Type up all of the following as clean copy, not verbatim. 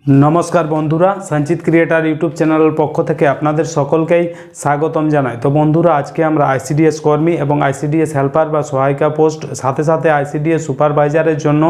नमस्कार बंधुरा संचित क्रिएटर यूट्यूब चैनल पक्ष থেকে আপনাদের সকলকেই স্বাগতম জানাই। তো বন্ধুরা আজকে আমরা আইসিডিএস কর্মী এবং আইসিডিএস হেল্পার বা সহায়িকা পোস্ট সাথে সাথে আইসিডিএস সুপারভাইজারের জন্য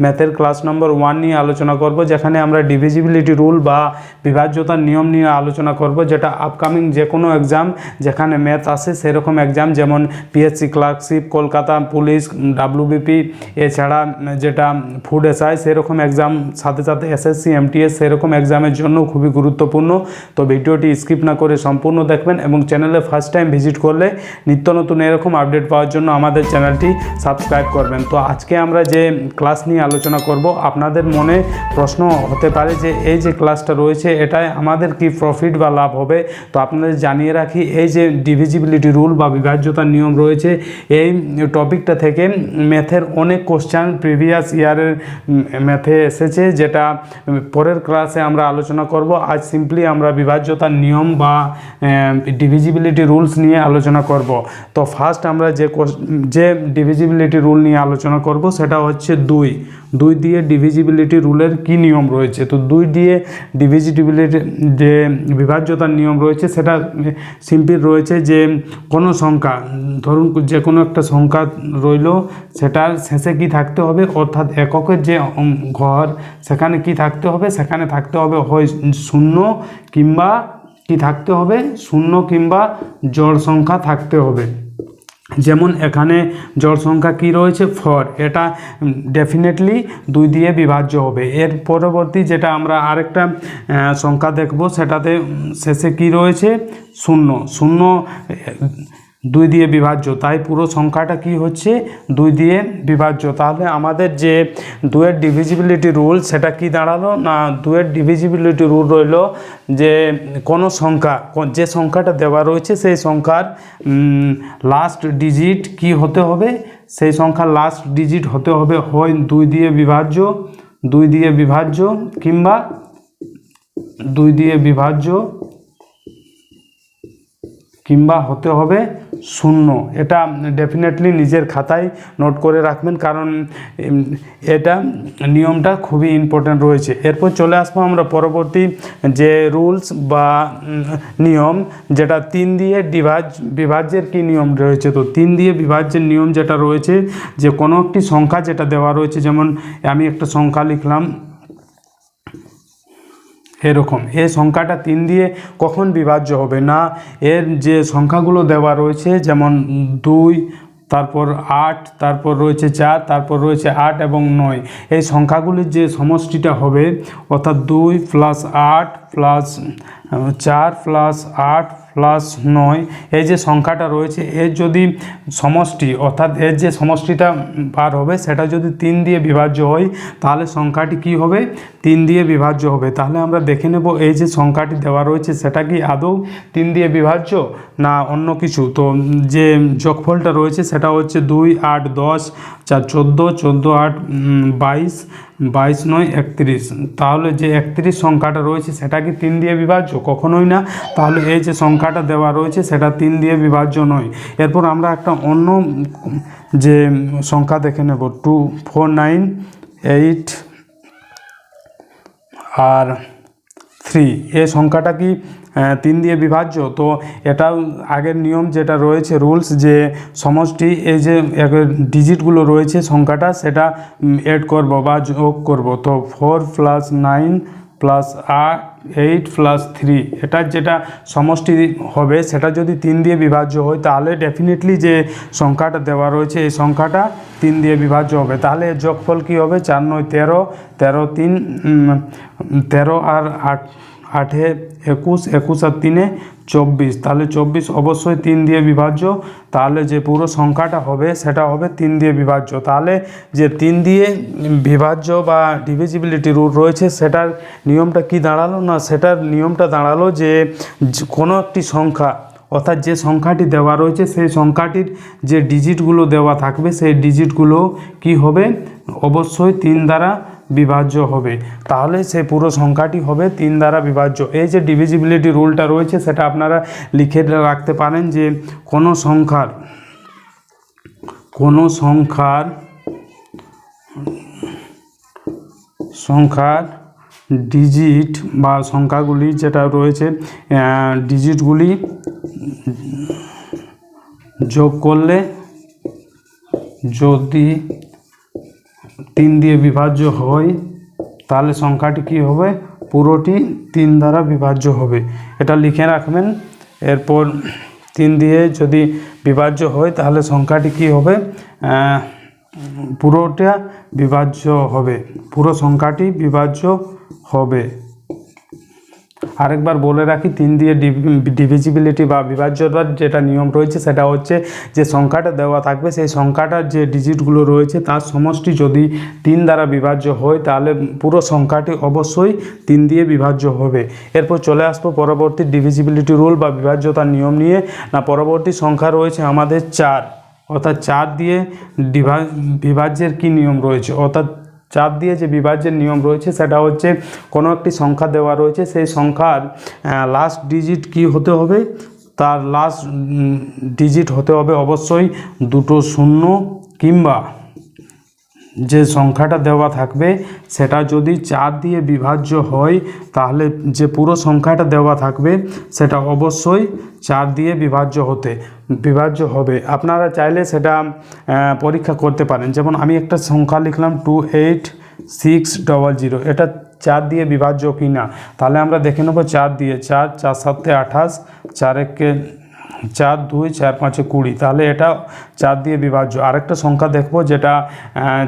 ম্যাথের ক্লাস নম্বর 1 নিয়ে আলোচনা করব, যেখানে আমরা ডিভিজিবিলিটি রুল বা বিভাজ্যতার নিয়ম নিয়ে আলোচনা করব, যেটা আপকামিং যে কোনো এক্সাম যেখানে ম্যাথ আসে সেরকম এক্সাম যেমন PSC clerkship, Kolkata police, WBP, এছাড়া যেটা ফুড এসআই সেরকম এক্সাম, সাথে সাথে এসএসসি এমটিএস সেরকম এক্সামের জন্য খুবই গুরুত্বপূর্ণ। তো ভিডিওটি স্কিপ না করে সম্পূর্ণ দেখবেন এবং চ্যানেলে ফার্স্ট টাইম ভিজিট করলে নিত্য নতুন এরকম আপডেট পাওয়ার জন্য আমাদের চ্যানেলটি সাবস্ক্রাইব করবেন। তো আজকে আমরা যে ক্লাস নিয়ে আলোচনা করব, আপনাদের মনে প্রশ্ন হতে পারে যে এই যে ক্লাসটা রয়েছে এটায় আমাদের কি প্রফিট বা লাভ হবে। তো আপনাদের জানিয়ে রাখি, এই যে ডিভিজিবিলিটি রুল বা বিভাজ্যতার নিয়ম রয়েছে, এই টপিকটা থেকে ম্যাথের অনেক কোশ্চেন প্রিভিয়াস ইয়ারের ম্যাথে এসেছে, যেটা পরের ক্লাসে আমরা আলোচনা করব। আজ সিম্পলি আমরা বিভাজ্যতার নিয়ম বা ডিভিজিবিলিটি রুলস নিয়ে আলোচনা করব। তো ফার্স্ট আমরা যে ডিভিজিবিলিটি রুল নিয়ে আলোচনা করব সেটা হচ্ছে দুই দিয়ে ডিভিজিবিলিটি রুলের কি নিয়ম রয়েছে। তো 2 দিয়ে ডিভিজিবিলিটি যে বিভাজ্যতার নিয়ম রয়েছে সেটা সিম্পল রয়েছে যে কোনো সংখ্যা, ধরুন যে কোনো একটা সংখ্যা রইল, সেটার শেষে কি থাকতে হবে, অর্থাৎ এককের যে ঘর সেখানে কি থাকতে হবে, সেখানে থাকতে হবে হয় 0 কিংবা কি থাকতে হবে, 0 কিংবা জোড় সংখ্যা থাকতে হবে। যেমন এখানে জোড় সংখ্যা কি রয়েছে 4, এটা ডেফিনেটলি 2 দিয়ে বিভাজ্য হবে। এর পরবর্তী যেটা আমরা আরেকটা সংখ্যা দেখব, সেটাতে শেষে কি রয়েছে 0 2 দিয়ে বিভাজ্য, তাই পুরো সংখ্যাটা কি হচ্ছে 2 দিয়ে বিভাজ্য। তাহলে আমাদের যে 2 এর ডিভিজিবিলিটি রুল সেটা কি দাঁড়ালো না, 2 এর ডিভিজিবিলিটি রুল রইল যে কোনো সংখ্যা, যে সংখ্যাটা দেওয়া রয়েছে সেই সংখ্যার লাস্ট ডিজিট কি হতে হবে, সেই সংখ্যার লাস্ট ডিজিট হতে হবে হয় 2 দিয়ে বিভাজ্য কিংবা 2 দিয়ে বিভাজ্য কিংবা হতে হবে 0। এটা ডেফিনেটলি নিজের খাতায় নোট করে রাখবেন, কারণ এটা নিয়মটা খুবই ইম্পর্ট্যান্ট রয়েছে। এরপর চলে আসবো আমরা পরবর্তী যে রুলস বা নিয়ম, যেটা 3 দিয়ে বিভাজ্যের কি নিয়ম রয়েছে। তো 3 দিয়ে বিভাজ্যের নিয়ম যেটা রয়েছে, যে কোনো একটি সংখ্যা যেটা দেওয়া রয়েছে, যেমন আমি একটা সংখ্যা লিখলাম এরকম, এই সংখ্যাটা 3 দিয়ে কখন বিভাজ্য হবে না, এর যে সংখ্যাগুলো দেওয়া রয়েছে যেমন 2, তারপর 8, তারপর রয়েছে 4, তারপর রয়েছে 8 এবং 9, এই সংখ্যাগুলির যে সমষ্টিটা হবে, অর্থাৎ 2 + 8 + 4 + 8 + 9, এই যে সংখ্যাটা রয়েছে এর যদি সমষ্টি, অর্থাৎ এর যে সমষ্টিটা বার হবে সেটা যদি 3 দিয়ে বিভাজ্য হয়, তাহলে সংখ্যাটি কি হবে 3 দিয়ে বিভাজ্য হবে। তাহলে আমরা দেখে নেব এই যে সংখ্যাটি দেওয়া রয়েছে সেটা কি আদৌ 3 দিয়ে বিভাজ্য না অন্য কিছু। তো যে যোগফলটা রয়েছে সেটা হচ্ছে 2 8 10 4 14 14 8 22 22 9 31। তাহলে যে 31 সংখ্যাটা রয়েছে সেটা কি 3 দিয়ে বিভাজ্য? কখনোই না। তাহলে এই যে সংখ্যাটা দেওয়া রয়েছে সেটা 3 দিয়ে বিভাজ্য নয়। এরপর আমরা একটা অন্য যে সংখ্যা দেখে নেব, 2 4 9 8 আর 3, এই সংখ্যাটা কি 3 দিয়ে বিভাজ্য? তো এটাও আগের নিয়ম যেটা রয়েছে রুলস, যে সমষ্টি এই যে ডিজিটগুলো রয়েছে সংখ্যাটা সেটা এড করব বা যোগ করব। তো 4 + 9 + 8 + 3, এটার যেটা সমষ্টি হবে সেটা যদি 3 দিয়ে বিভাজ্য হয়, তাহলে ডেফিনেটলি যে সংখ্যাটা দেওয়া রয়েছে এই সংখ্যাটা 3 দিয়ে বিভাজ্য হবে। তাহলে এর যোগফল কী হবে, 4 9 13 13 3 13 আর 8 8 21 21 আর 3 24, তাহলে 24 অবশ্যই 3 দিয়ে বিভাজ্য। তাহলে যে পুরো সংখ্যাটা হবে সেটা হবে 3 দিয়ে বিভাজ্য। তাহলে যে 3 দিয়ে বিভাজ্য বা ডিভিজিবিলিটি রুল রয়েছে সেটার নিয়মটা কি দাঁড়ালো না, সেটার নিয়মটা দাঁড়ালো যে কোনো একটি সংখ্যা, অর্থাৎ যে সংখ্যাটি দেওয়া রয়েছে সেই সংখ্যাটির যে ডিজিটগুলো দেওয়া থাকবে সেই ডিজিটগুলো কি হবে, অবশ্যই 3 দ্বারা বিভাজ্য হবে। তাহলে সেই পুরো সংখ্যাটি হবে 3 দ্বারা বিভাজ্য। এই যে ডিভিজিবিলিটি রুলটা রয়েছে সেটা আপনারা লিখে রাখতে পারেন, যে কোনো সংখ্যার ডিজিট বা সংখ্যাগুলি যেটা রয়েছে ডিজিটগুলি যোগ করলে যদি 3 দিয়ে বিভাজ্য হয় তাহলে সংখ্যাটি কী হবে, পুরোটি 3 দ্বারা বিভাজ্য হবে। এটা লিখে রাখবেন। এরপর 3 দিয়ে যদি বিভাজ্য হয় তাহলে সংখ্যাটি কী হবে, পুরোটা বিভাজ্য হবে, পুরো সংখ্যাটি বিভাজ্য হবে। আরেকবার বলে রাখি, 3 দিয়ে ডিভিজিবিলিটি বা বিভাজ্যতার যেটা নিয়ম রয়েছে সেটা হচ্ছে যে সংখ্যাটা দেওয়া থাকবে সেই সংখ্যাটার যে ডিজিটগুলো রয়েছে তার সমষ্টি যদি 3 দ্বারা বিভাজ্য হয় তাহলে পুরো সংখ্যাটি অবশ্যই 3 দিয়ে বিভাজ্য হবে। এরপর চলে আসবো পরবর্তী ডিভিজিবিলিটি রুল বা বিভাজ্যতার নিয়ম নিয়ে। না, পরবর্তী সংখ্যা রয়েছে আমাদের 4, অর্থাৎ 4 দিয়ে বিভাজ্যের কী নিয়ম রয়েছে, অর্থাৎ 4 দিয়ে যে বিভাজ্যের নিয়ম রয়েছে সেটা হচ্ছে কোনো একটি সংখ্যা দেওয়া রয়েছে, সেই সংখ্যার লাস্ট ডিজিট কি হতে হবে, তার লাস্ট ডিজিট হতে হবে অবশ্যই 2টো শূন্য, কিংবা যে সংখ্যাটা দেওয়া থাকবে সেটা যদি 4 দিয়ে বিভাজ্য হয় তাহলে যে পুরো সংখ্যাটা দেওয়া থাকবে সেটা অবশ্যই 4 দিয়ে বিভাজ্য হবে। আপনারা চাইলে সেটা পরীক্ষা করতে পারেন। যেমন আমি একটা সংখ্যা লিখলাম 28600, এটা 4 দিয়ে বিভাজ্য কি না, তাহলে আমরা দেখে নেব 4 দিয়ে, 4 4 7 28, 4 1 4 2 4 5 20, তাহলে এটা 4 দিয়ে বিভাজ্য। আরেকটা সংখ্যা দেখব যেটা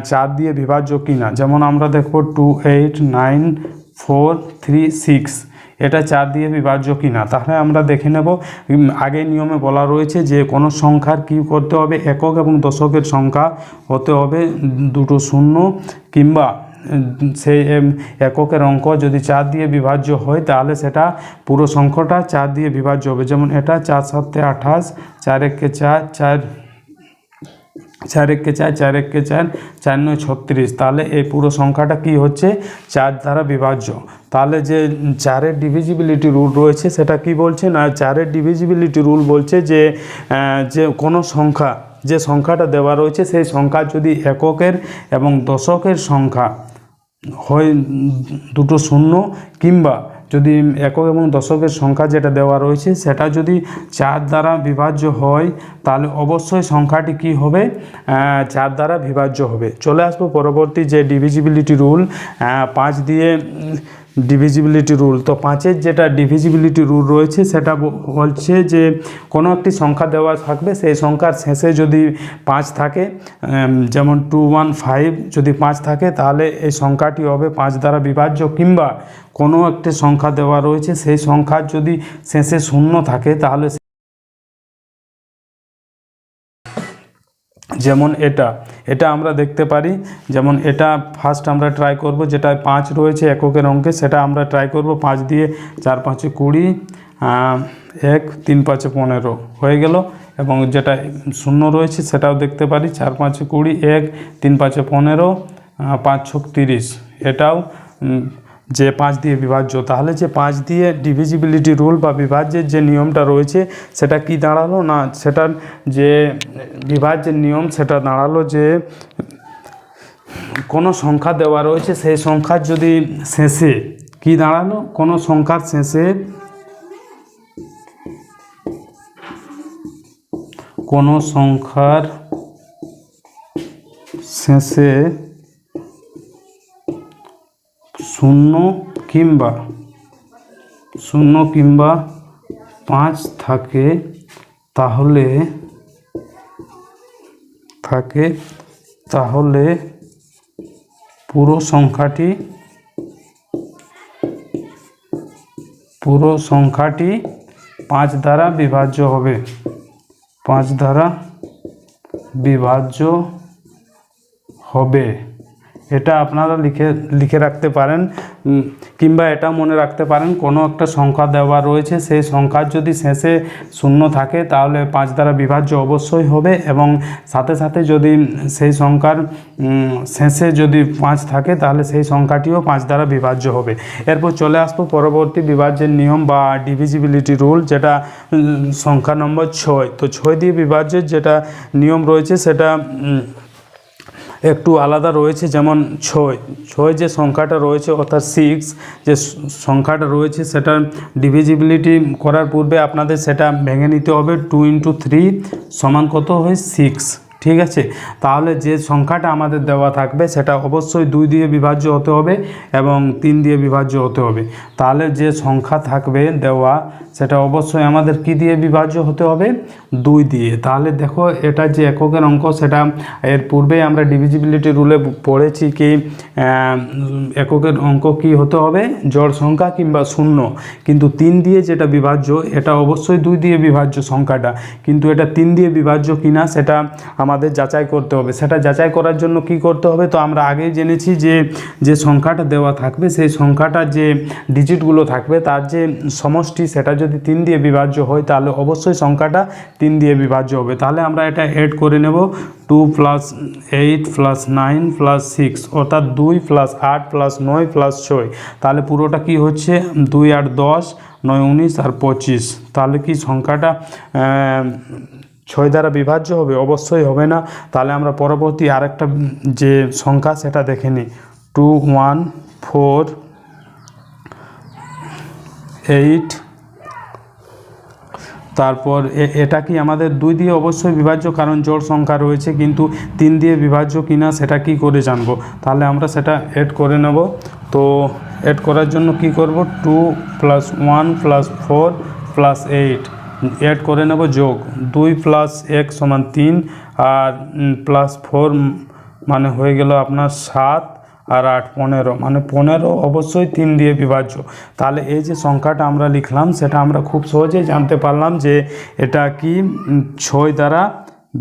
4 দিয়ে বিভাজ্য কিনা, যেমন আমরা দেখব 2894336, এটা 4 দিয়ে বিভাজ্য কিনা। তাহলে আমরা দেখে নেব, আগে নিয়মে বলা রয়েছে যে কোনো সংখ্যার কী করতে হবে, একক এবং দশকের সংখ্যা হতে হবে 2টো শূন্য, কিংবা সেই এককের অঙ্ক যদি 4 দিয়ে বিভাজ্য হয় তাহলে সেটা পুরো সংখ্যাটা 4 দিয়ে বিভাজ্য হবে। যেমন এটা 4 7 28, 4 1 4 4 4 1 4 4 1 4 4 9 36, তাহলে এই পুরো সংখ্যাটা কি হচ্ছে, 4 দ্বারা বিভাজ্য। তাহলে যে 4-এর ডিভিজিবিলিটি রুল রয়েছে সেটা কি বলছে, না 4-এর ডিভিজিবিলিটি রুল বলছে যে কোনো সংখ্যা, যে সংখ্যাটা দেওয়া রয়েছে সেই সংখ্যা যদি এককের এবং দশকের সংখ্যা হয় 2টো শূন্য, কিংবা যদি একক এবং দশকের সংখ্যা যেটা দেওয়া রয়েছে সেটা যদি 4 দ্বারা বিভাজ্য হয় তাহলে অবশ্যই সংখ্যাটি কি হবে, 4 দ্বারা বিভাজ্য হবে। চলে আসবো পরবর্তী যে ডিভিজিবিলিটি রুল, 5 দিয়ে ডিভিজিবিলিটি রুল। তো 5-এর যেটা ডিভিজিবিলিটি রুল রয়েছে সেটা বলছে যে কোনো একটি সংখ্যা দেওয়া থাকবে, সেই সংখ্যার শেষে যদি 5 থাকে, যেমন 215 যদি 5 থাকে তাহলে এই সংখ্যাটি হবে 5 দ্বারা বিভাজ্য, কিংবা কোনো একটি সংখ্যা দেওয়া রয়েছে সেই সংখ্যার যদি শেষে 0 থাকে তাহলে, যেমন এটা আমরা দেখতে পারি, যেমন এটা ফার্স্ট আমরা ট্রাই করব, যেটা 5 রয়েছে এককের অঙ্কে সেটা আমরা ট্রাই করব। 5 দিয়ে 4 5 20, 1 3 5 15 হয়ে গেল, এবং যেটা 0 রয়েছে সেটাও দেখতে পারি, 4 5 20, 1 3 5 15, 5 6 30, এটাও যে 5 দিয়ে বিভাজ্য। তাহলে যে 5 দিয়ে ডিভিজিবিলিটি রুল বা বিভাজ্যের যে নিয়মটা রয়েছে সেটা কি দাঁড়ালো, না সেটার যে বিভাজ্যের নিয়ম সেটা দাঁড়ালো যে কোনো সংখ্যা দেওয়া রয়েছে সেই সংখ্যার যদি শেষে কি দাঁড়ালো, কোনো সংখ্যার শেষে শূন্য কিংবা 5 থাকে তাহলে পুরো সংখ্যাটি 5 দ্বারা বিভাজ্য হবে, 5 দ্বারা বিভাজ্য হবে। এটা আপনারা লিখে রাখতে পারেন, কিংবা এটা মনে রাখতে পারেন কোনো একটা সংখ্যা দেওয়া রয়েছে সেই সংখ্যার যদি শেষে 0 থাকে তাহলে 5 দ্বারা বিভাজ্য অবশ্যই হবে, এবং সাথে সাথে যদি সেই সংখ্যার শেষে যদি 5 থাকে তাহলে সেই সংখ্যাটিও 5 দ্বারা বিভাজ্য হবে। এরপর চলে আসবো পরবর্তী বিভাজ্যের নিয়ম বা ডিভিজিবিলিটি রুল, যেটা সংখ্যা নম্বর 6। তো 6 দিয়ে বিভাজ্যের যেটা নিয়ম রয়েছে সেটা একটু আলাদা রয়েছে, যেমন ছয় ছয় যে সংখ্যাটা রয়েছে অর্থাৎ 6 যে সংখ্যাটা রয়েছে সেটা ডিভিজিবিলিটি করার পূর্বে আপনাদের সেটা ভেঙে নিতে হবে। 2 × 3 সমান কত হয় 6, ঠিক আছে। তাহলে যে সংখ্যাটা আমাদের দেওয়া থাকবে সেটা অবশ্যই 2 দিয়ে বিভাজ্য হতে হবে এবং 3 দিয়ে বিভাজ্য হতে হবে। তাহলে যে সংখ্যা থাকবে দেওয়া সেটা অবশ্যই আমাদের কি দিয়ে বিভাজ্য হতে হবে, 2 দিয়ে। তাহলে দেখো এটা যে এককের অঙ্ক সেটা এর পূর্বে আমরা ডিভিজিবিলিটি রুলে পড়েছি কি এককের অঙ্ক কি হতে হবে, জোড় সংখ্যা কিংবা শূন্য। কিন্তু 3 দিয়ে যেটা বিভাজ্য এটা অবশ্যই 2 দিয়ে বিভাজ্য সংখ্যাটা, কিন্তু এটা 3 দিয়ে বিভাজ্য কিনা সেটা আমাদের যাচাই করতে হবে। সেটা যাচাই করার জন্য কি করতে হবে, তো আমরা আগেই জেনেছি যে সংখ্যাটা দেওয়া থাকবে সেই সংখ্যাটার যে ডিজিটগুলো থাকবে তার যে সমষ্টি সেটা যদি 3 দিয়ে বিভাজ্য হয় তাহলে অবশ্যই সংখ্যাটা 3 দিয়ে বিভাজ্য হবে। তাহলে আমরা এটা এড করে নেব, 2 + 8 + 9 + 6 অর্থাৎ 2 + 8 + 9 + 6। তাহলে পুরোটা কি হচ্ছে 2 × 8 = 10, 9 × 19 আর 25। তাহলে কি সংখ্যাটা 6 দ্বারা বিভাজ্য হবে? অবশ্যই হবে না। তাহলে আমরা পরবর্তী আরেকটা যে সংখ্যা সেটা দেখে নিই, 2 1 4 8। তারপর এটা কি আমাদের 2 দিয়ে অবশ্যই বিভাজ্য, কারণ জোড় সংখ্যা রয়েছে, কিন্তু 3 দিয়ে বিভাজ্য কিনা সেটা কি করে জানবো? তাহলে আমরা সেটা এড করে নেব। তো এড করার জন্য কি করব, 2 + 1 + 4 + 8 এড করে নেব, যোগ 2 + 1 = 3 আর +4 মানে হয়ে গেল আপনার 7 আর 8 15, মানে 15 অবশ্যই 3 দিয়ে বিভাজ্য। তাহলে এই যে সংখ্যাটা আমরা লিখলাম সেটা আমরা খুব সহজেই জানতে পারলাম যে এটা কি 6 দ্বারা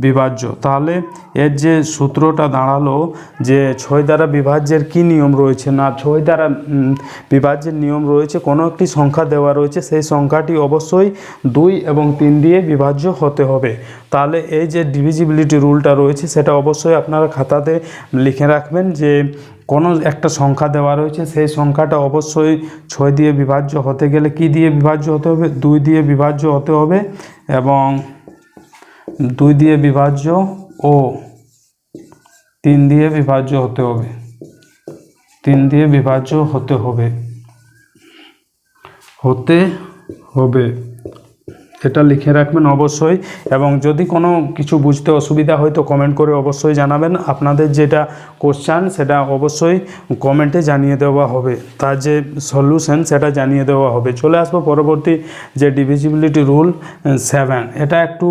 বিভাজ্য। তাহলে এর যে সূত্রটা দাঁড়ালো যে 6 দ্বারা বিভাজ্যের কি নিয়ম রয়েছে, না 6 দ্বারা বিভাজ্যের নিয়ম রয়েছে কোনো একটি সংখ্যা দেওয়া রয়েছে সেই সংখ্যাটি অবশ্যই 2 এবং 3 দিয়ে বিভাজ্য হতে হবে। তাহলে এই যে ডিভিজিবিলিটি রুলটা রয়েছে সেটা অবশ্যই আপনারা খাতাতে লিখে রাখবেন যে কোনো একটা সংখ্যা দেওয়া রয়েছে সেই সংখ্যাটা অবশ্যই 6 দিয়ে বিভাজ্য হতে গেলে কি দিয়ে বিভাজ্য হতে হবে, 2 দিয়ে বিভাজ্য হতে হবে এবং 2 দিয়ে বিভাজ্য ও 3 দিয়ে বিভাজ্য হতে হবে, 3 দিয়ে বিভাজ্য হতে হবে। এটা লিখে রাখবেন অবশ্যই। এবং যদি কোনো কিছু বুঝতে অসুবিধা হয় তো কমেন্ট করে অবশ্যই জানাবেন। আপনাদের যেটা কোশ্চেন সেটা অবশ্যই কমেন্টে জানিয়ে দেওয়া হবে, তার যে সলিউশন সেটা জানিয়ে দেওয়া হবে। চলে আসবো পরবর্তী যে ডিভিজিবিলিটি রুল 7। এটা একটু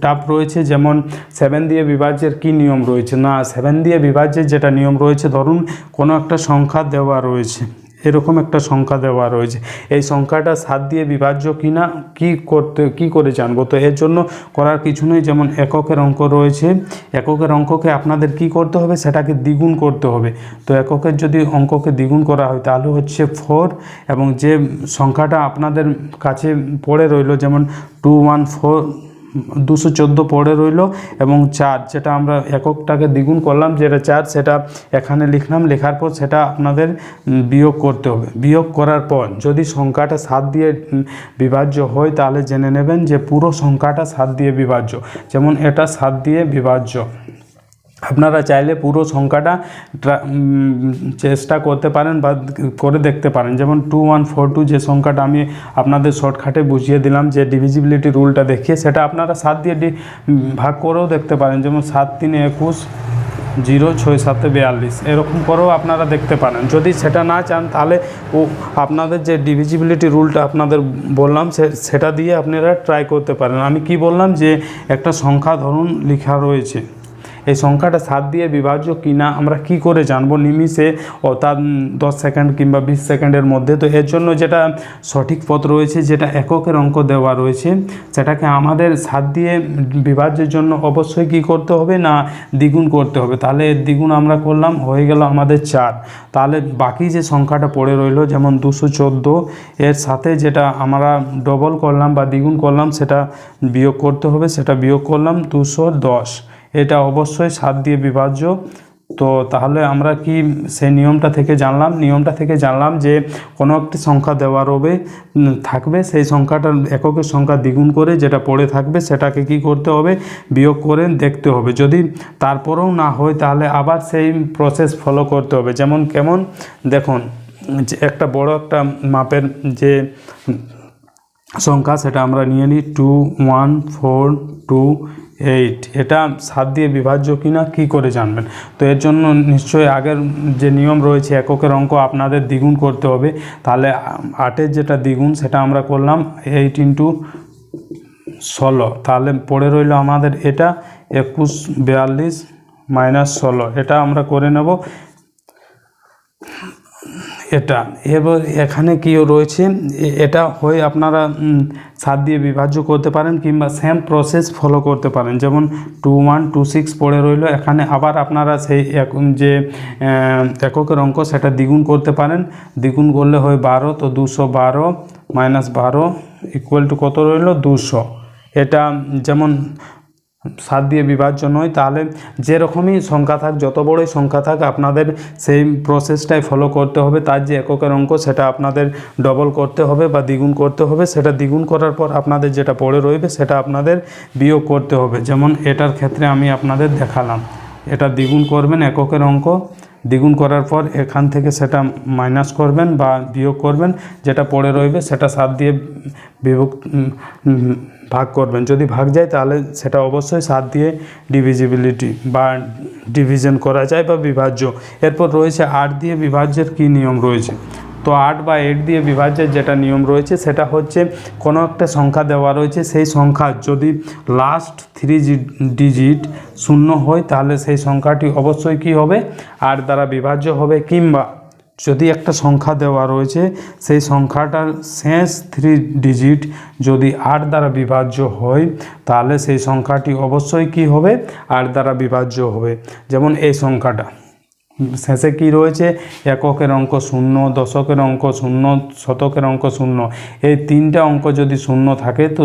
টাফ রয়েছে, যেমন 7 দিয়ে বিভাজ্যের কি নিয়ম রয়েছে, না 7 দিয়ে বিভাজ্যের যেটা নিয়ম রয়েছে, ধরুন কোনো একটা সংখ্যা দেওয়া রয়েছে, এরকম একটা সংখ্যা দেওয়া রয়েছে, এই সংখ্যাটা 7 দিয়ে বিভাজ্য কিনা কি করে জানবো? তো এর জন্য করার কিছু নেই, যেমন এককের অঙ্ক রয়েছে, এককের অঙ্ককে আপনাদের কি করতে হবে, সেটাকে দ্বিগুণ করতে হবে। তো এককের যদি অঙ্ককে দ্বিগুণ করা হয় তাহলে হচ্ছে 4, এবং যে সংখ্যাটা আপনাদের কাছে পড়ে রইল যেমন 214 পড়ে রইল এবং 4, যেটা আমরা এককটাকে দ্বিগুণ করলাম যেটা 4 সেটা এখানে লিখলাম, লেখার পর সেটা আপনাদের বিয়োগ করতে হবে। বিয়োগ করার পর যদি সংখ্যাটা 7 দিয়ে বিভাজ্য হয় তাহলে জেনে নেবেন যে পুরো সংখ্যাটা 7 দিয়ে বিভাজ্য। যেমন এটা 7 দিয়ে বিভাজ্য, আপনারা চাইলে পুরো সংখ্যাটা চেষ্টা করতে পারেন বা করে দেখতে পারেন। যেমন 2142 যে সংখ্যাটা আমি আপনাদের শর্টকাটে বুঝিয়ে দিলাম যে ডিভিজিবিলিটি রুলটা দেখিয়ে, সেটা আপনারা 7 দিয়ে ভাগ করেও দেখতে পারেন। যেমন 7 × 3 = 21, 0 6 7 42 এরকম করেও আপনারা দেখতে পারেন। যদি সেটা না চান তাহলে আপনাদের যে ডিভিজিবিলিটি রুলটা আপনাদের বললাম সেটা দিয়ে আপনারা ট্রাই করতে পারেন। আমি কি বললাম যে একটা সংখ্যা ধরুন লেখা রয়েছে, এই সংখ্যাটা 7 দিয়ে বিভাজ্য কিনা আমরা কি করে জানবো নিমিষে, অর্থাৎ 10 সেকেন্ড কিংবা 20 সেকেন্ডের মধ্যে? তো এর জন্য যেটা সঠিক পথ রয়েছে, যেটা এককের অঙ্ক দেওয়া রয়েছে, সেটাকে আমাদের 7 দিয়ে বিভাজ্যের জন্য অবশ্যই কি করতে হবে, না দ্বিগুণ করতে হবে। তাহলে এর দ্বিগুণ আমরা করলাম, হয়ে গেল আমাদের 4। তাহলে বাকি যে সংখ্যাটা পড়ে রইল যেমন 214, এর সাথে যেটা আমরা ডবল করলাম বা দ্বিগুণ করলাম সেটা বিয়োগ করতে হবে, সেটা বিয়োগ করলাম 210। এটা অবশ্যই 7 দিয়ে বিভাজ্য। তো তাহলে আমরা কি সেই নিয়মটা থেকে জানলাম যে কোনো একটি সংখ্যা দেওয়ার হবে থাকবে, সেই সংখ্যাটার এককের সংখ্যা দ্বিগুণ করে যেটা পড়ে থাকবে সেটাকে কি করতে হবে, বিয়োগ করে দেখতে হবে। যদি তারপরেও না হয় তাহলে আবার সেই প্রসেস ফলো করতে হবে। যেমন কেমন দেখুন, যে একটা বড় একটা মাপের যে সংখ্যা সেটা আমরা নিয়ে নিই 21428, এটা 7 দিয়ে বিভাজ্য কিনা কি করে জানবেন? তো এর জন্য নিশ্চয়ই আগের যে নিয়ম রয়েছে এককের অঙ্ক আপনাদের দ্বিগুণ করতে হবে। তাহলে 8-এর যেটা দ্বিগুণ সেটা আমরা করলাম 8 × 16, তাহলে পড়ে রইল আমাদের এটা 2142 - 16, এটা আমরা করে নেব। এটা এবার এখানে কি রয়েছে, এটা হয় আপনারা 7 দিয়ে বিভাজ্য করতে পারেন কিংবা সেম প্রসেস ফলো করতে পারেন। যেমন 2126 পড়ে রইল, এখানে আবার আপনারা সেই যে এককের অঙ্ক সেটা দ্বিগুণ করতে পারেন। দ্বিগুণ করলে হয় 12, তো 212 - 12 = কত রইল? 200। এটা যেমন 7 দিয়ে বিভাজ্য নয়, তাহলে যেরকমই সংখ্যা থাক, যত বড়ই সংখ্যা থাক, আপনাদের সেই প্রসেসটাই ফলো করতে হবে। তার যে এককের অঙ্ক সেটা আপনাদের ডবল করতে হবে বা দ্বিগুণ করতে হবে। সেটা দ্বিগুণ করার পর আপনাদের যেটা পড়ে রইবে সেটা আপনাদের বিয়োগ করতে হবে। যেমন এটার ক্ষেত্রে আমি আপনাদের দেখালাম, এটা দ্বিগুণ করবেন এককের অঙ্ক, দ্বিগুণ করার পর এখান থেকে সেটা মাইনাস করবেন বা বিয়োগ করবেন, যেটা পড়ে রইবে সেটা 7 দিয়ে ভাগ করবেন। যদি ভাগ যায় তাহলে সেটা অবশ্যই 7 দিয়ে ডিভিজিবিলিটি বা ডিভিশন করা যায় বা বিভাজ্য। এরপর রয়েছে 8 দিয়ে বিভাজ্যের কি নিয়ম রয়েছে। তো 8 বা 8 দিয়ে বিভাজ্যের যেটা নিয়ম রয়েছে সেটা হচ্ছে, কোনো একটা সংখ্যা দেওয়া রয়েছে, সেই সংখ্যা যদি লাস্ট 3 ডিজিট 0 হয় তাহলে সেই সংখ্যাটি অবশ্যই কি হবে, 8 দ্বারা বিভাজ্য হবে। কিংবা যদি একটা সংখ্যা দেওয়া রয়েছে, সেই সংখ্যাটার শেষ 3 ডিজিট যদি 8 দ্বারা বিভাজ্য হয় তাহলে সেই সংখ্যাটি অবশ্যই কি হবে, 8 দ্বারা বিভাজ্য হবে। যেমন এই সংখ্যাটা শেষে কি রয়েছে, এককের অঙ্ক 0, দশকের অঙ্ক 0, শতকের অঙ্ক 0, এই 3টা অঙ্ক যদি 0 থাকে তো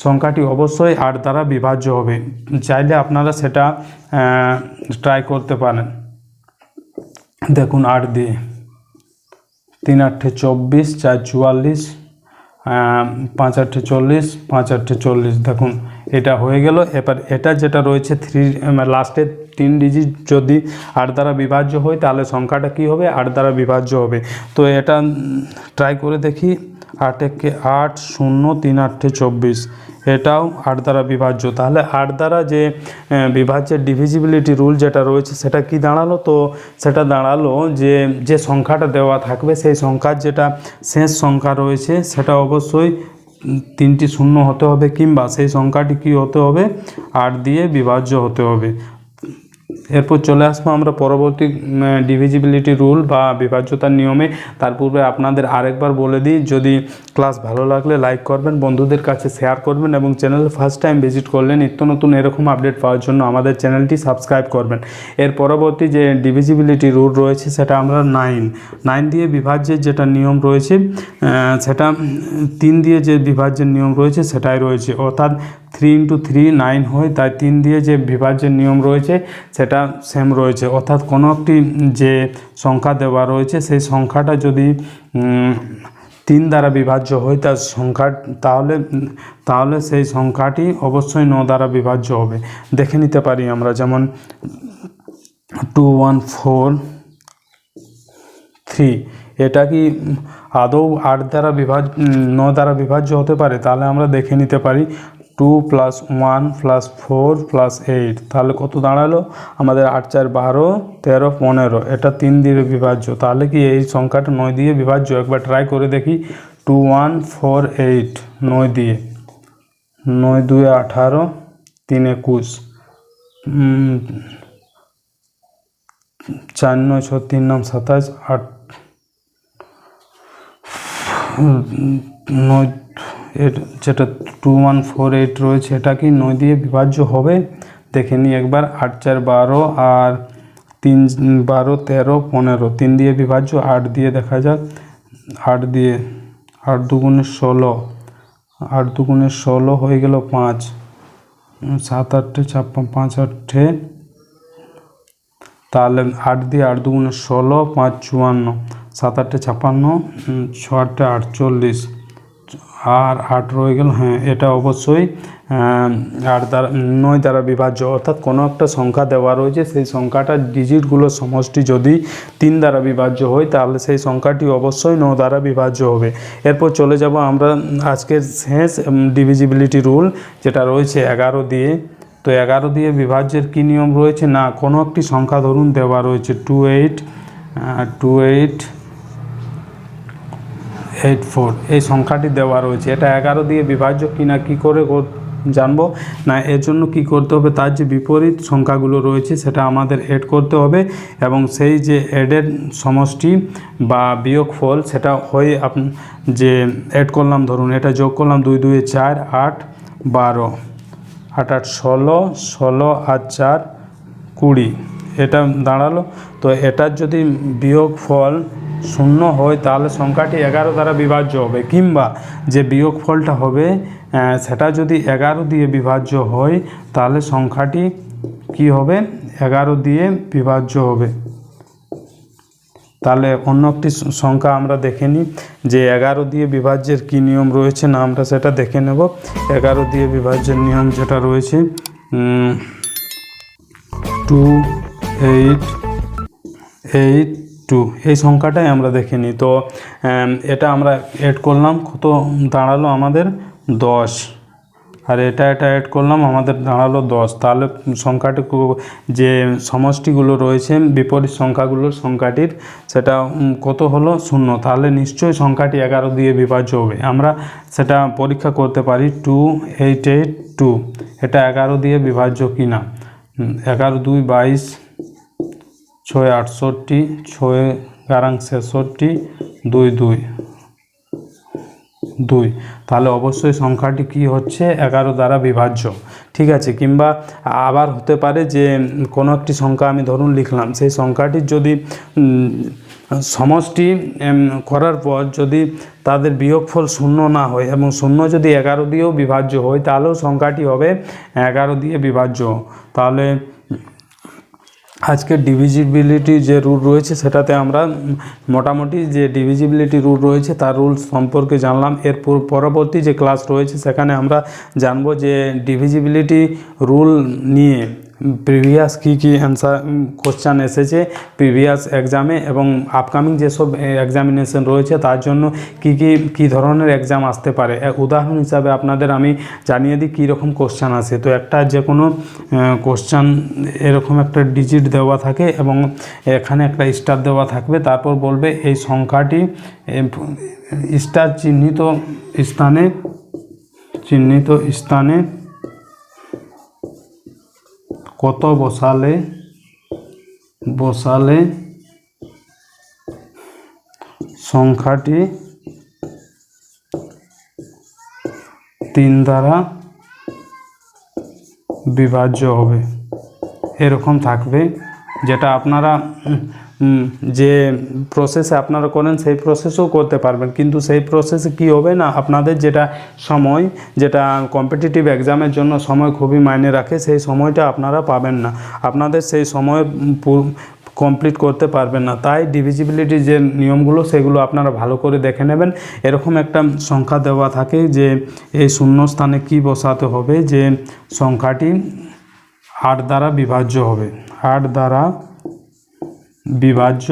সংখ্যাটি অবশ্যই 8 দ্বারা বিভাজ্য হবে। চাইলে আপনারা সেটা ট্রাই করতে পারেন। দেখুন 8 দিয়ে 3 × 8 = 24, 4 × 44, 5 × 8 = 40, 5 × 8 = 40। দেখুন এটা হয়ে গেল। এবার এটা যেটা রয়েছে 3 লাস্টের 3 ডিজিট যদি 8 দ্বারা বিভাজ্য হয় তাহলে সংখ্যাটা কি হবে, 8 দ্বারা বিভাজ্য হবে। তো এটা ট্রাই করে দেখি। 8 × 8 = 0, 3 × 8 = 24, এটাও 8 দ্বারা বিভাজ্য। তাহলে 8 দ্বারা যে বিভাজ্যের ডিভিজিবিলিটি রুল যেটা রয়েছে সেটা কি দাঁড়ালো, তো সেটা দাঁড়ালো যে যে সংখ্যাটা দেওয়া থাকবে সেই সংখ্যার যেটা শেষ সংখ্যা রয়েছে সেটা অবশ্যই 3টি 0 হতে হবে, কিংবা সেই সংখ্যাটি কি হতে হবে, 8 দিয়ে বিভাজ্য হতে হবে। এরপর চলে আসবো আমরা পরবর্তী ডিভিজিবিলিটি রুল বা বিভাজ্যতার নিয়মে। তার পূর্বে আপনাদের আরেকবার বলে দিই, যদি ক্লাস ভালো লাগলে লাইক করবেন, বন্ধুদের কাছে শেয়ার করবেন এবং চ্যানেলে ফার্স্ট টাইম ভিজিট করলে নিত্য নতুন এরকম আপডেট পাওয়ার জন্য আমাদের চ্যানেলটি সাবস্ক্রাইব করবেন। এর পরবর্তী যে ডিভিজিবিলিটি রুল রয়েছে সেটা আমরা 9 দিয়ে বিভাজ্যের যেটা নিয়ম রয়েছে সেটা 3 দিয়ে যে বিভাজ্যের নিয়ম রয়েছে সেটাই রয়েছে, অর্থাৎ 3 × 3 9 হয়, তাই 3 দিয়ে যে বিভাজ্যের নিয়ম রয়েছে সেটা সেম রয়েছে। অর্থাৎ কোনো একটি যে সংখ্যা দেওয়া রয়েছে সেই সংখ্যাটা যদি 3 দ্বারা বিভাজ্য হয় তার সংখ্যা, তাহলে সেই সংখ্যাটি অবশ্যই 9 দ্বারা বিভাজ্য হবে। দেখে নিতে পারি আমরা, যেমন 2143, এটা কি আদৌ 8 দ্বারা 9 দ্বারা বিভাজ্য হতে পারে? তাহলে আমরা দেখে নিতে পারি। 2 + 1 + 4 + 8, তাহলে কত দাঁড়ালো আমাদের? 8 × 4 = 12, 13, 15, এটা 3 দিয়ে বিভাজ্য। তাহলে কি এই সংখ্যাটা 9 দিয়ে বিভাজ্য? একবার ট্রাই করে দেখি। 2148 9 দিয়ে, 9 × 2 = 18, 3 × 21, 4 × 9 = 3 × 9 = 27, 8 9, যেটা 2148 রয়েছে এটা কি 9 দিয়ে বিভাজ্য হবে? দেখে নিই একবার। 8 × 4 = 12 আর 3 × 12, 13, 15, 3 দিয়ে বিভাজ্য। 8 দিয়ে দেখা যাক। 8 দিয়ে 8 × 2 = 16, 8 × 2 = 16 হয়ে গেল 5, 7 × 8 = 56, 5 × 8 = তাহলে 8 দিয়ে 8 দুগুণে 16, 5 54, 7 8 56, 6 8 48 আর 8 রয়ে গেল। হ্যাঁ, এটা অবশ্যই 8 দ্বারা 9 দ্বারা বিভাজ্য, অর্থাৎ কোনো একটা সংখ্যা দেওয়া রয়েছে, সেই সংখ্যাটার ডিজিটগুলোর সমষ্টি যদি 3 দ্বারা বিভাজ্য হয় তাহলে সেই সংখ্যাটি অবশ্যই 9 দ্বারা বিভাজ্য হবে। এরপর চলে যাব আমরা আজকের শেষ ডিভিজিবিলিটি রুল, যেটা রয়েছে 11 দিয়ে। তো 11 দিয়ে বিভাজ্যের কী নিয়ম রয়েছে না, কোনো একটি সংখ্যা ধরুন দেওয়া রয়েছে 2884, এই সংখ্যাটি দেওয়া রয়েছে। এটা 11 দিয়ে বিভাজ্য কিনা কি করে জানবো না, এর জন্য কি করতে হবে, তার যে বিপরীত সংখ্যাগুলো রয়েছে সেটা আমাদের এড করতে হবে, এবং সেই যে এডের সমষ্টি বা বিয়োগফল সেটা হয়ে যে এড করলাম, ধরুন এটা যোগ করলাম 2 2 4 8 12, 8 8 16, 16 আর 4 20, এটা দাঁড়ালো। তো এটার যদি বিয়োগফল 0 হয় তাহলে সংখ্যাটি 11 দ্বারা বিভাজ্য হবে, কিংবা যে বিয়োগফলটা হবে সেটা যদি 11 দিয়ে বিভাজ্য হয় তাহলে সংখ্যাটি কি হবে, 11 দিয়ে বিভাজ্য হবে। তাহলে অন্য একটি সংখ্যা আমরা দেখে নিই যে 11 দিয়ে বিভাজ্যের কী নিয়ম রয়েছে না, আমরা সেটা দেখে নেব। 11 দিয়ে বিভাজ্যের নিয়ম যেটা রয়েছে 2882, এই সংখ্যাটাই আমরা দেখে নিই। তো এটা আমরা এড করলাম, কত দাঁড়ালো আমাদের 10, আর এটা এড করলাম, আমাদের দাঁড়ালো 10। তাহলে সংখ্যাটি যে সমষ্টিগুলো রয়েছে বিপরীত সংখ্যাগুলোর সংখ্যাটির সেটা কত হলো 0, তাহলে নিশ্চয়ই সংখ্যাটি 11 দিয়ে বিভাজ্য হবে। আমরা সেটা পরীক্ষা করতে পারি 2882 এটা 11 দিয়ে বিভাজ্য কিনা। 11 2 22, 6 68, 6 11 66, 2 2 2, তাহলে অবশ্যই সংখ্যাটি কি হচ্ছে 11 দ্বারা বিভাজ্য। ঠিক আছে, কিংবা আবার হতে পারে যে কোনো একটি সংখ্যা আমি ধরুন লিখলাম, সেই সংখ্যাটির যদি সমষ্টি করার পর যদি তাদের বিয়োগফল 0 না হয় এবং 0 যদি 11 দিয়েও বিভাজ্য হয় তাহলেও সংখ্যাটি হবে 11 দিয়ে বিভাজ্য। তাহলে আজকের ডিভিজিবিলিটি যে রুল রয়েছে সেটাতে আমরা মোটামুটি যে ডিভিজিবিলিটি রুল রয়েছে তার রুল সম্পর্কে জানলাম। এর পরবর্তী যে ক্লাস রয়েছে সেখানে আমরা জানবো যে ডিভিজিবিলিটি রুল নিয়ে প্রিভিয়াস কী অ্যান্সার কোশ্চেন এসেছে প্রিভিয়াস এক্সামে, এবং আপকামিং যেসব এক্সামিনেশন রয়েছে তার জন্য কী ধরনের এক্সাম আসতে পারে। উদাহরণ হিসাবে আপনাদের আমি জানিয়ে দিই কীরকম কোশ্চেন আসে। তো একটা যে কোনো কোশ্চেন এরকম একটা ডিজিট দেওয়া থাকে এবং এখানে একটা স্টার দেওয়া থাকবে, তারপর বলবে এই সংখ্যাটি স্টার চিহ্নিত স্থানে কত বসালে সংখ্যাটি 3 দ্বারা বিভাজ্য হবে, এরকম থাকবে। যেটা আপনারা যে প্রসেসে আপনারা করেন সেই প্রসেসও করতে পারবেন, কিন্তু সেই প্রসেসে কি হবে না, আপনাদের যেটা কম্পিটিটিভ এক্সামের জন্য সময় খুবই মাইনে রাখে, সেই সময়টা আপনারা পাবেন না, আপনাদের সেই সময় কমপ্লিট করতে পারবেন না। তাই ডিভিজিবিলিটির যে নিয়মগুলো সেগুলো আপনারা ভালো করে দেখে নেবেন। এরকম একটা সংখ্যা দেওয়া থাকে যে এই শূন্য স্থানে কি বসাতে হবে, যে সংখ্যাটি 8 দ্বারা বিভাজ্য হবে, 8 দ্বারা বিভাজ্য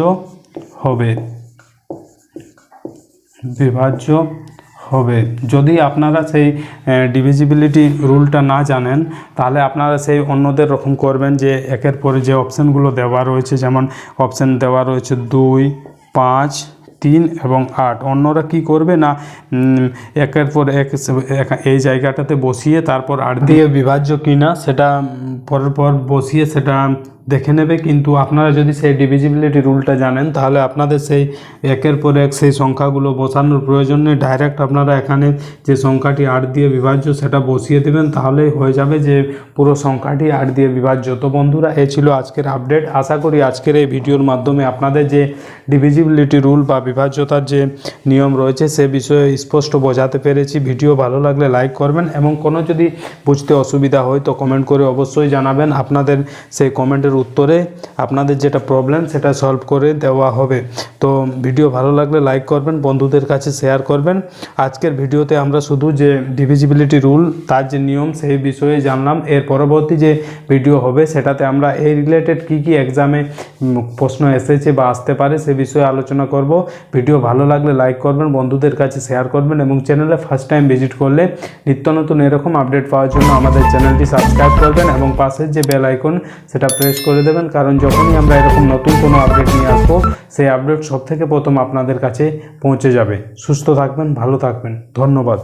হবে। যদি আপনারা সেই ডিভিজিবিলিটি রুলটা না জানেন তাহলে আপনারা সেই অন্যদের রকম করবেন যে একের পরে যে অপশানগুলো দেওয়া রয়েছে, যেমন অপশান দেওয়া রয়েছে 2 5 3 এবং 8, অন্যরা কি করবে না একের পর এক এই জায়গাটাতে বসিয়ে তারপর 8 দিয়ে বিভাজ্য কিনা সেটা পর বসিয়ে সেটা দেখে নেবে। কিন্তু আপনারা যদি সেই ডিভিজিবিলিটি রুলটা জানেন তাহলে আপনাদের সেই একের পর এক সেই সংখ্যাগুলো বসানোর প্রয়োজন নেই, ডাইরেক্ট আপনারা এখানে যে সংখ্যাটি 8 দিয়ে বিভাজ্য সেটা বসিয়ে দেবেন, তাহলেই হয়ে যাবে যে পুরো সংখ্যাটি 8 দিয়ে বিভাজ্য। তো বন্ধুরা, এই ছিল আজকের আপডেট। আশা করি আজকের এই ভিডিওর মাধ্যমে আপনাদের যে ডিভিজিবিলিটি রুল বা বিভাজ্যতার যে নিয়ম রয়েছে সে বিষয়ে স্পষ্ট বোঝাতে পেরেছি। ভিডিও ভালো লাগলে লাইক করবেন এবং কোনো যদি বুঝতে অসুবিধা হয় তো কমেন্ট করে অবশ্যই জানাবেন। আপনাদের সেই কমেন্টের উত্তরে আপনাদের যেটা প্রবলেম সেটা সলভ করে দেওয়া হবে। তো ভিডিও ভালো লাগলে লাইক করবেন, বন্ধুদের কাছে শেয়ার করবেন। আজকের ভিডিওতে আমরা শুধু যে ডিভিজিবিলিটি রুল তার যে নিয়ম সেই বিষয়ে জানলাম। এর পরবর্তী যে ভিডিও হবে সেটাতে আমরা এই রিলেটেড কী কী এক্সামে প্রশ্ন এসেছে বা আসতে পারে সে বিষয়ে আলোচনা করব। ভিডিও ভালো লাগলে লাইক করবেন, বন্ধুদের কাছে শেয়ার করবেন এবং চ্যানেলে ফার্স্ট টাইম ভিজিট করলে নিত্য নতুন এরকম আপডেট পাওয়ার জন্য আমাদের চ্যানেলটি সাবস্ক্রাইব করবেন এবং পাশের যে বেল আইকন সেটা প্রেস করে দেবেন, কারণ যখনই আমরা এরকম নতুন কোনো আপডেট নিয়ে আসবো সেই আপডেট সব থেকে প্রথম আপনাদের কাছে পৌঁছে যাবে। সুস্থ থাকবেন, ভালো থাকবেন, ধন্যবাদ।